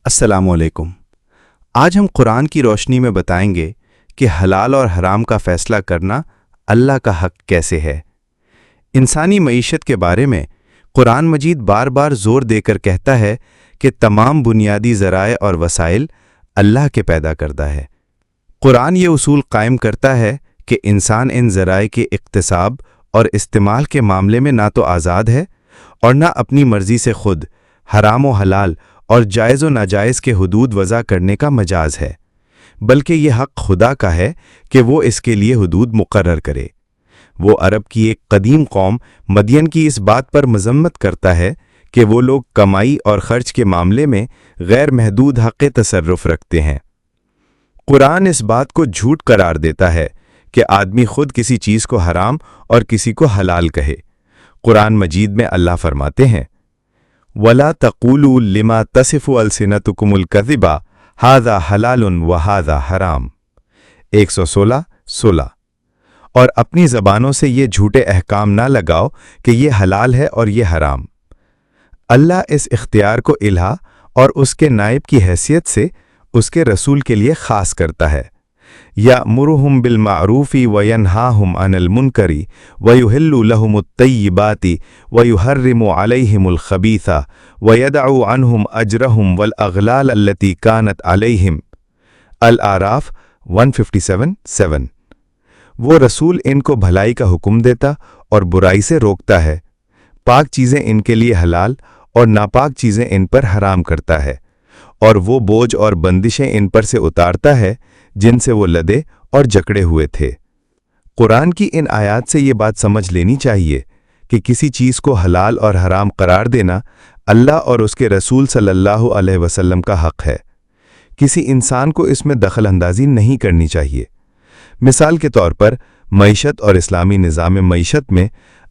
السلام علیکم۔ آج ہم قرآن کی روشنی میں بتائیں گے کہ حلال اور حرام کا فیصلہ کرنا اللہ کا حق کیسے ہے۔ انسانی معیشت کے بارے میں قرآن مجید بار بار زور دے کر کہتا ہے کہ تمام بنیادی ذرائع اور وسائل اللہ کے پیدا کردہ ہے۔ قرآن یہ اصول قائم کرتا ہے کہ انسان ان ذرائع کے اقتصاب اور استعمال کے معاملے میں نہ تو آزاد ہے اور نہ اپنی مرضی سے خود حرام و حلال اور جائز و ناجائز کے حدود وضع کرنے کا مجاز ہے، بلکہ یہ حق خدا کا ہے کہ وہ اس کے لیے حدود مقرر کرے۔ وہ عرب کی ایک قدیم قوم مدین کی اس بات پر مذمت کرتا ہے کہ وہ لوگ کمائی اور خرچ کے معاملے میں غیر محدود حق تصرف رکھتے ہیں۔ قرآن اس بات کو جھوٹ قرار دیتا ہے کہ آدمی خود کسی چیز کو حرام اور کسی کو حلال کہے۔ قرآن مجید میں اللہ فرماتے ہیں وَلَا تَقُولُوا لِمَا تَصِفُ أَلْسِنَتُكُمُ الْكَذِبَ هَذَا حَلَالٌ وَهَذَا حَرَامٌ 116 اور اپنی زبانوں سے یہ جھوٹے احکام نہ لگاؤ کہ یہ حلال ہے اور یہ حرام۔ اللہ اس اختیار کو الہا اور اس کے نائب کی حیثیت سے اس کے رسول کے لیے خاص کرتا ہے۔ یأمرہم بالمعروف وینہاہم عن المنکر ویحل لہم الطیبات ویحرم علیہم الخبیث ویدع عنہم اجرہم والاغلال التي کانت علیہم۔ الاعراف 157:7۔ وہ رسول ان کو بھلائی کا حکم دیتا اور برائی سے روکتا ہے، پاک چیزیں ان کے لیے حلال اور ناپاک چیزیں ان پر حرام کرتا ہے، اور وہ بوجھ اور بندشیں ان پر سے اتارتا ہے جن سے وہ لدے اور جکڑے ہوئے تھے۔ قرآن کی ان آیات سے یہ بات سمجھ لینی چاہیے کہ کسی چیز کو حلال اور حرام قرار دینا اللہ اور اس کے رسول صلی اللہ علیہ وسلم کا حق ہے۔ کسی انسان کو اس میں دخل اندازی نہیں کرنی چاہیے۔ مثال کے طور پر معیشت اور اسلامی نظام معیشت میں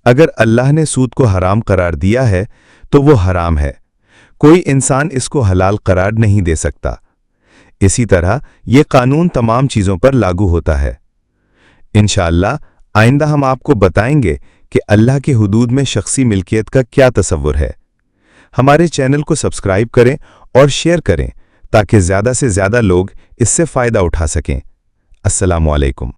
اگر اللہ نے سود کو حرام قرار دیا ہے تو وہ حرام ہے، کوئی انسان اس کو حلال قرار نہیں دے سکتا۔ اسی طرح یہ قانون تمام چیزوں پر لاگو ہوتا ہے۔ انشاءاللہ آئندہ ہم آپ کو بتائیں گے کہ اللہ کے حدود میں شخصی ملکیت کا کیا تصور ہے۔ ہمارے چینل کو سبسکرائب کریں اور شیئر کریں تاکہ زیادہ سے زیادہ لوگ اس سے فائدہ اٹھا سکیں۔ السلام علیکم۔